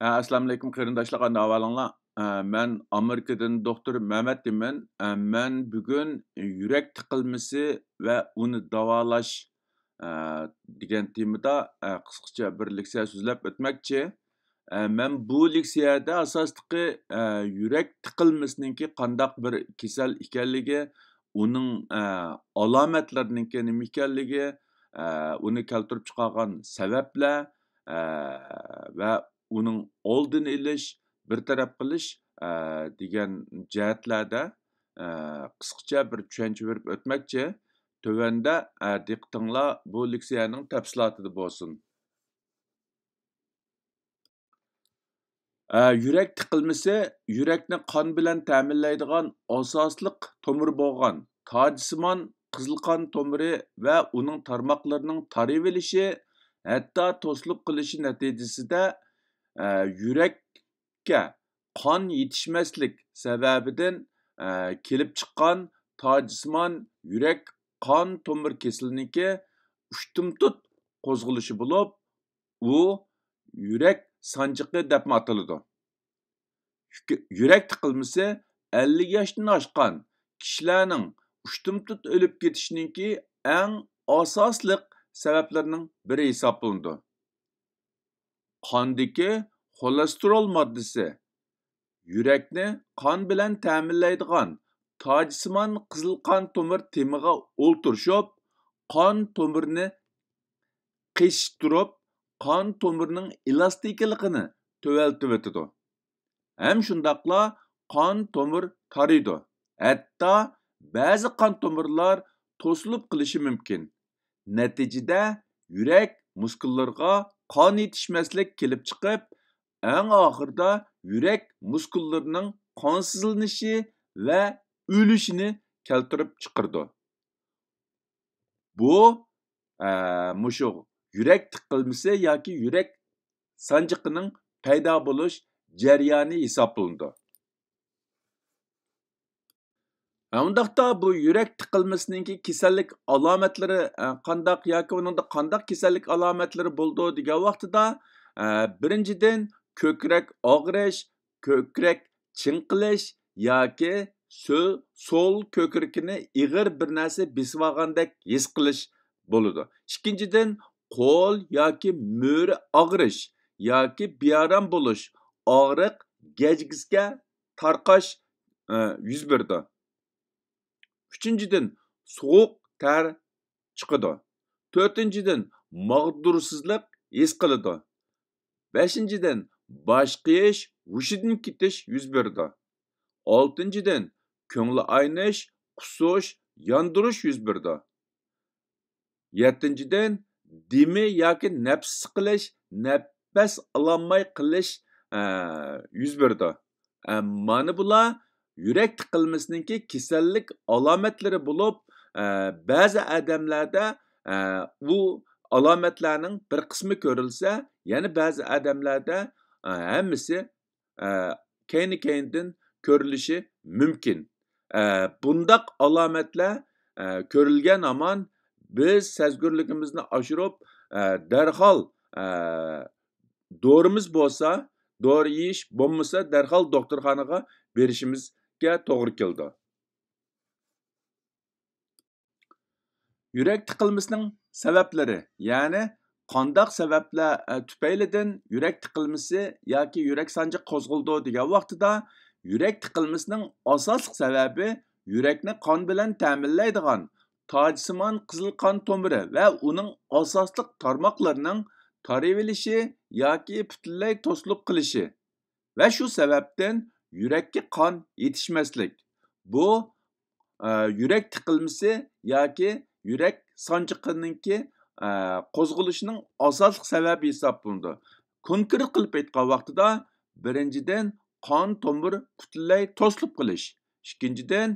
Assalomu alaykum qarindoshlar, qanday ahvolinglar? Men Amerikadan doktor Mehmet deyman. Men bugun yurak tiqilmasi va uni davolash degan temada qisqacha bir leksiya so'zlab o'tmoqchi. Men bu leksiyada asosliqi yurak tiqilmasiningki qandaq bir kasal ekanligi, uning alomatlariningki nima ekanligi, uni keltirib chiqargan sabablar va uning oldini olish, bir taraf qilish degan jihatlarda qisqacha bir tushuncha berib o'tmoqchi. Tövəndə diqqətinizlər bu leksiyanın təfsilatı bo'lsin. Yürək tiqilmasi yurakni qon bilan ta'minlaydigan asosliq tomir bo'lgan tojsimon qizil qon tomiri va uning tarmoqlarining tarivilishi, hatto to'silib qilishi natijasida yurakka qon yetishmaslik sababidan kelib chiqqan tojsimon yurak qon tomir kasalniki ushtumtut qo'zg'alishi bo'lib, u yurak sanjiqi deb ataladi. Yurak tiqilmasi 50 yoshdan oshgan kishilarning ushtumtut o'lib ketishiningki eng asosliq sabablarining biri hisoblanadi. Qondagi xolesterol moddasi yurakni qon bilan ta'minlaydigan tojsimon qizil qon tomir temiga o'ltirishib, qon tomirini qishtirib, qon tomirining elastikligini tövaltib o'tadi. Ham shundaqla qon tomir taraydi. Hatto ba'zi qon tomirlar to'silib qilishi mumkin. Natijada yurak muskullariga qon yetishmaslik kelib chiqib, eng oxirida yurak muskullarining qonsizlanishi va o'lishini keltirib chiqardi. Bu mushu yurak tiqilmasi yoki yurak sanjiqining paydo bo'lish jarayoni hisoblanadi. Undaqda bu yurak tiqilmasiningki kasallik alomatlari qandaq yoki uningda qandaq kasallik alomatlari bo'ldi degan vaqtida birinchidan ko'krak og'rish, ko'krak chinqilish yoki so'l ko'krakini ig'ir bir narsa besib olgandek his qilish bo'ladi. Ikkinchidan qo'l yoki mo'ri og'rish yoki bearam bo'lish, og'riq gajgisga tarqash yuz berdi. Üçüncüden soğuk ter çıkıdı. Dördüncüden mağdursuzluk his kılıdı. Beşinciden başqayış, huşidin kitiş yüz berdi. Altıncıdan köngli aynish, qusuş, yandırış yüz berdi. Yettinciden dimi yoki nafs siqilish, nafas alolmay qilish yüz berdi. Mana bular yurak tiqilmasiningki kasallik alomatlari bo'lib, ba'zi odamlarda bu alomatlarning bir qismi ko'rilsa, yana ba'zi odamlarda hammasi keyin-keyindan ko'rilishi mumkin. Bundaq alomatlar ko'rilgan amon biz sezgurligimizni oshirib, darhol dorimiz bo'lsa, dori yeyish bo'lmasa, darhol doktorxonaga berishimizga to'g'ri keldi. Yurak tiqilmasining sabablari, ya'ni qandaq sabablar tufaylidan yurak tiqilmasi yoki yurak sanjiq qo'zg'aldi degan vaqtida yurak tiqilmasining asosli sababi yurakni qon bilan ta'minlaydigan tojsimon qizil qon tomiri va uning asosli tarmoqlarining tarivilishi yoki butunlay to'silib qilishi va shu sababdan yurakka qon yetishmaslik. Bu yurak tiqilmasi yoki yurak sanjiqininki qo'zg'alishining asosli sababi hisoblanadi. Konkret qilib aytgan vaqtida birinchidan qon tomir butunlay to'silib qilish, ikkinchidan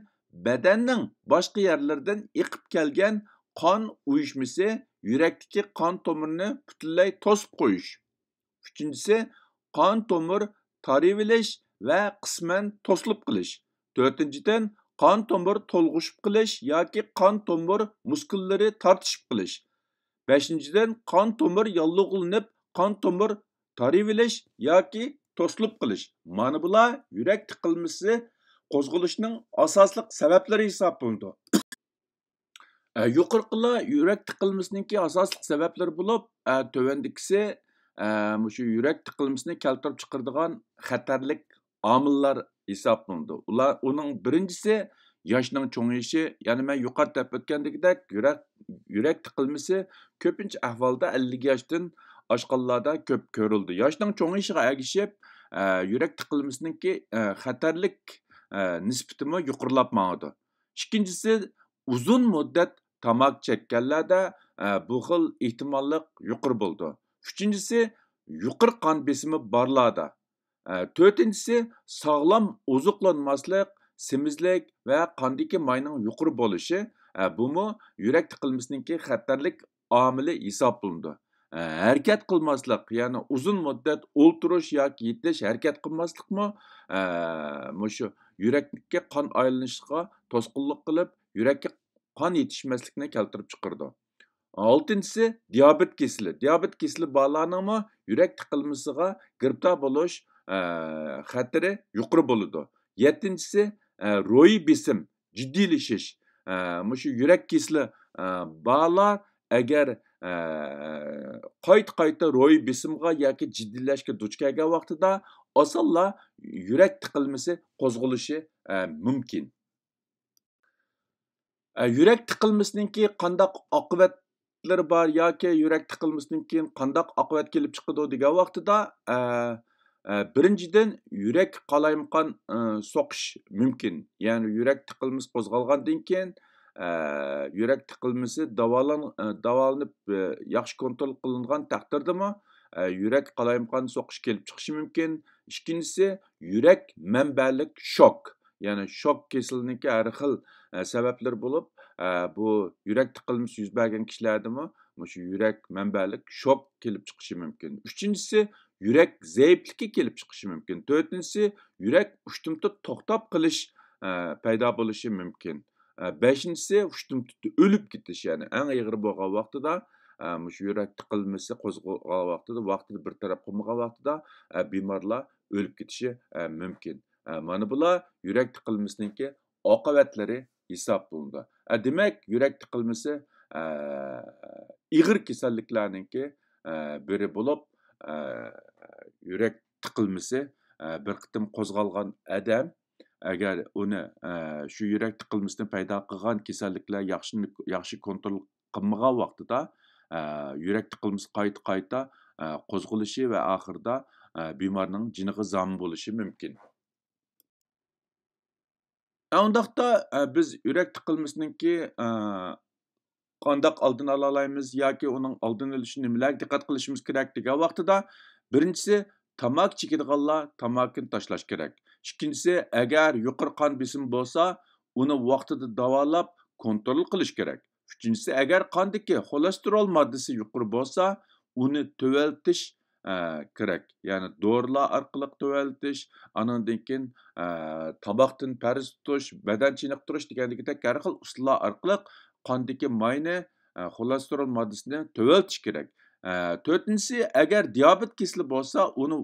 badanning boshqa yerlaridan eqib kelgan qon uyushmasi yurakdagi qon tomirini butunlay to'sib qo'yish, uchinchisi qon tomir tarivilish va qisman to'silib qilish, to'rtinchidan qon tomir to'lg'ishib qilish yoki qon tomir muskullari tortishib qilish, beshinchidan qon tomir yallig'lanib, qon tomir tarivilish yoki to'silib qilish. Mana bular yurak tiqilmasi qo'zg'alishining asosli sabablari hisoblanadi. Yuqorqilar yurak tiqilmasininki asosli sabablari bo'lib, tövəndikisi shu yurak tiqilmasini keltirib chiqaradigan xatarlik omillar hisoblanadi. Ular uning birinchisi yoshning cho'ngishi, ya'ni men yuqorida deb o'tgandagidek, yurak tiqilmasi ko'pincha ahvolda 50 yoshdan oshganlarda ko'p ko'rildi. Yoshning cho'ngishiga ergishib, yurak tiqilmasininki xatarlik nisbatimi yuqorilab mangadi. Ikkinchisi uzun muddat tamak chekkanlarda bu xil ehtimollik yuqori bo'ldi. Uchinchisi yuqori qon besimi borlarda. To'rtinchisi sog'lom oziqlanmaslik, semizlik va qondagi mayning yuqori bo'lishi. Bumi yurak tiqilmasininki xatarlik omili hisoblanadi. Harakat qilmaslik, ya'ni uzun muddat o'ltirish yoki yetish harakat qilmaslikmi shu yurakka qon aylanishiga to'sqinlik qilib, yurakka qon yetishmaslikni keltirib chiqardi. Oltinchisi diabet kesili. Diabet kesili bolalarning yurak tiqilmasiga giribtor bo'lish xatiri yuqori bo'ladi. Yettinchisi ro'yi besim, jiddiylashish. Shu yurak kesili bolalar agar qayta ro'yi besimga yoki jiddiylashga duch kelgan vaqtida osonla yurak tiqilmasi qo'zg'alishi mumkin. Yurak tiqilmasininki qandaq oqibatlari bor yoki yurak tiqilmasidan keyin qandaq oqibat kelib chiqadi degan vaqtida birinchidan yurak qalaymiqon so'qish mumkin. Ya'ni yurak tiqilmasi qo'zg'algandan keyin yurak tiqilmasi davolanib yaxshi kontrol qilingan taqdirdami yurak qalaymiqon so'qish kelib chiqishi mumkin. Ikkinchisi yurak manbalik shok. Ya'ni shok kesiliniki har xil sabablar bo'lib, bu yurak tiqilmasi yuz bergan kishilardami shu yurak manbalik shok kelib chiqishi mumkin. Uchinchisi yurak zaifligi kelib chiqishi mumkin. To'rtinchisi yurak ushtumtut to'xtab qilish paydo bo'lishi mumkin. Beshinchisi ushtumtut o'lib ketish, ya'ni eng og'ir bo'lgan vaqtida shu yurak tiqilmasi qo'zg'algan vaqtida bir taraf qilmagan vaqtida bemorlar o'lib ketishi mumkin. Mana bular yurak tiqilmasininki oqibatlari hisoblanadi. Demak, yurak tiqilmasi ig'ir kasalliklarninki biri bo'lib, yurak tiqilmasi bir qitim qo'zg'algan odam agar uni shu yurak tiqilmasini paydo qilgan kasalliklar yaxshi kontrol qilmagan vaqtida yurak tiqilmasi qayta qo'zg'alishi va oxirida bemorning jiniga zam bo'lishi mumkin. Undaqda biz yurak tiqilmasininki qandaq oldini ola olamiz yoki uning oldini olish nimalarga diqqat qilishimiz kerak degan vaqtida birinchisi tamak chekadiganlar tamakini tashlash kerak. Ikkinchisi agar yuqori qon besimi bo'lsa, uni vaqtida davolab kontrol qilish kerak. Uchinchisi agar qondagi xolesterol moddasi yuqori bo'lsa, uni tuvaltish kerak. Ya'ni dorilar orqali tuvaltish, andan keyin toboqdan parz tutish, badan chiniqtirish degandek har xil usullar orqali qondagi mayni, xolesterol moddasini tuvaltish kerak. To'rtinchisi agar diabet kesili bo'lsa, uni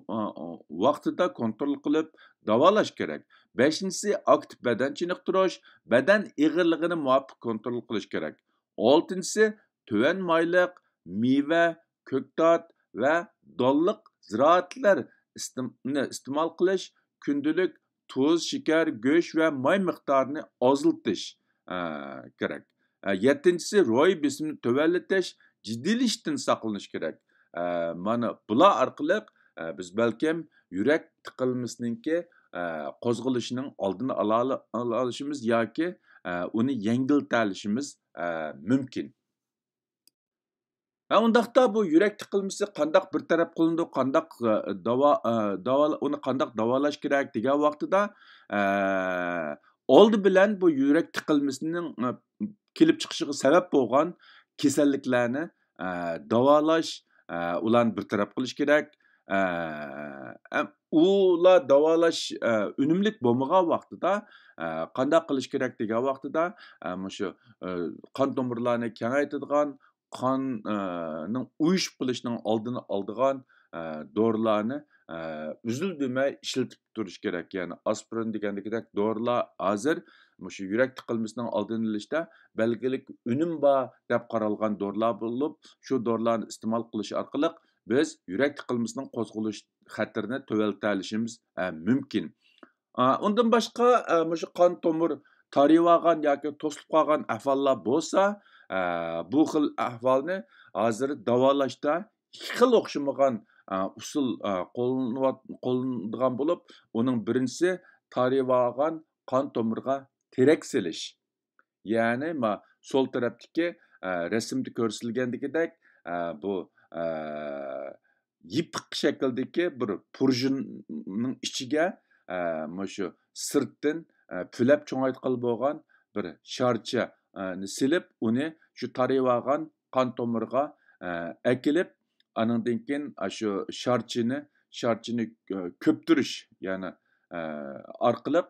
vaqtida kontrol qilib davolash kerak. Beshinchisi aktiv badan chiniqtirish, badan ig'irligini muvofiq kontrol qilish kerak. Oltinchisi tuvan mayliq, meva, ko'ktat va donliq ziroatlar iste'mol qilish, kundalik tuz, shakar, go'sht va may miqdorini ozlatish kerak. Yettinchisi ro'y besimini tuvanlatish, jiddiylashishdan saqlanish kerak. Mana bular orqali biz balkim yurak tiqilmasininki qo'zg'alishining oldini olishimiz yoki uni yengilta olishimiz mumkin. Undaqda bu yurak tiqilmasi qandaq bir taraf qilindi, qandaq uni qandaq davolash kerak degan vaqtida oldi bilan bu yurak tiqilmasining kelib chiqishiga sabab bo'lgan kasalliklarni davolash, ularni bir taraf qilish kerak. Ular davolash unumli bo'lmagan vaqtida qanday qilish kerak degan vaqtida shu qon tomirlarini kengaytiradigan, qonning uyushib qolishining oldini oladigan dorilarni uzildimay ishlatib turish kerak. Ya'ni aspirin degandagidek dorilar hozir shu yurak tiqilmasining oldini olishda belgilik unum bor deb qaralgan dorilar bo'lib, shu dorilarni iste'mol qilish orqali biz yurak tiqilmasining qo'zg'alish xatirini tuvalta olishimiz mumkin. Undan boshqa shu qon tomir tarib olgan yoki to'silib qolgan ahvollar bo'lsa, bu xil ahvolni hozir davolashda ikki xil o'xshamagan usul qo'llaniladigan bo'lib, uning birinchisi tarib olgan qon tomirga terak selish. Ya'ni sol tarafdagi rasmda ko'rsatilgandagidek bu yipiq shakldagi bir prujinning ichiga shu sirtdan pulab cho'ngaytqil bo'lgan bir sharchani silib, uni shu tarib olgan qon tomirga akilib, andan keyin shu sharchini ko'ptirish, ya'ni orqali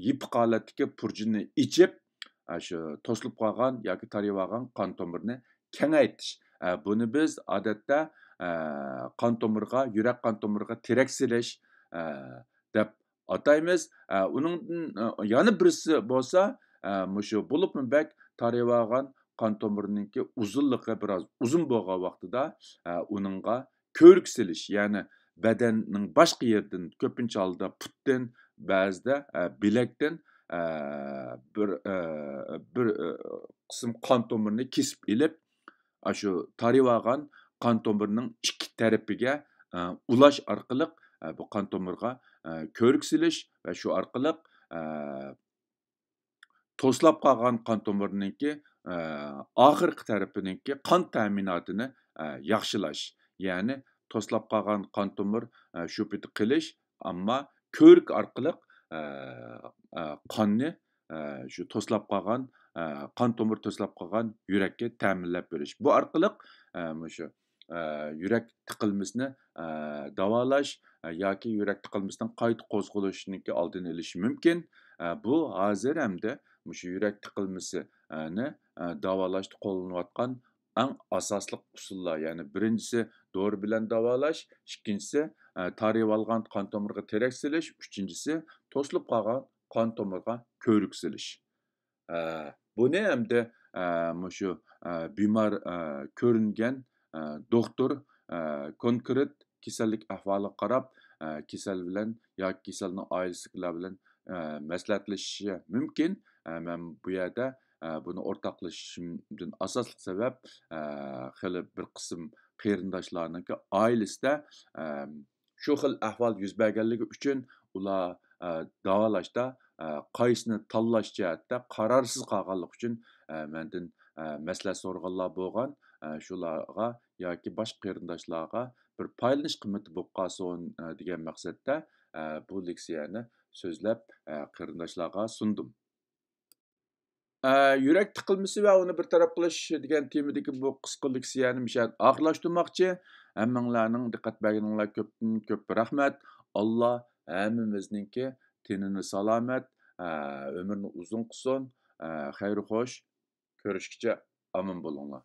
yipiq holatdagi prujinni ichib, shu to'silib qolgan yoki tarib olgan qon tomirini kengaytirish. Buni biz odatda qon tomirga, yurak qon tomirga terak silish deb ataymiz. Uningdan yana birisi bo'lsa, shu bo'libmi bak tarib olgan qon tomirininki uzunligi biroz uzun bo'lgan vaqtida uningga ko'rik silish, ya'ni badanning boshqa yeridan, ko'pincha holda putdan, ba'zida bilakdan bir qism qon tomirini kesib ilib, shu tarib olgan qon tomirining ikki tarafiga ulash orqali bu qon tomirga ko'rik silish va shu orqali to'silib qolgan qon tomirininki oxirgi tarafininki qon ta'minotini yaxshilash. Ya'ni to'silib qolgan qon tomir shu piti qilish, ammo ko'rik orqali qonni shu to'silib qolgan qon tomir to'silib qolgan yurakka ta'minlab berish. Bu orqali shu yurak tiqilmasini davolash yoki yurak tiqilmasining qayta qo'zg'alishining oldini olish mumkin. Bu hozir hamda shu yurak tiqilmasini davolashda qo'llanayotgan eng asosli usullar. Ya'ni birinchisi dori bilan davolash, ikkinchisi tarib olgan qon tomirga terak silish, uchinchisi to'silib qolgan qon tomirga ko'rik silish. Buni hamda shu bemor ko'ringan doktor konkret kasallik ahvoliga qarab kasal bilan yoki kasalning oilasidagilar bilan maslahatlashishi mumkin. Men bu yerda buni o'rtoqlashishimdan asosli sabab xili bir qism qarindoshlarning oilasida shu xil ahvol yuz berganligi uchun ular davolashda qaysini tanlash jihatda qarorsiz qolganligi uchun mendan maslahat so'raganlar bo'lgan. Shularga yoki boshqa qarindoshlarga bir foydalanish qimmati bo'lib qolsin degan maqsadda bu leksiyani so'zlab qarindoshlarga sundim. Yurak tiqilmasi va uni bartaraf qilish degan temadagi bu qisqa leksiyani oxirlashtirmoqchi. Hammanglarning diqqat berganinglar ko'pdan ko'p rahmat. Alloh hammamizningki tenini salomat, ömürni uzun qilsin. Xayr xo'sh. Ko'rishguncha omon bo'linglar.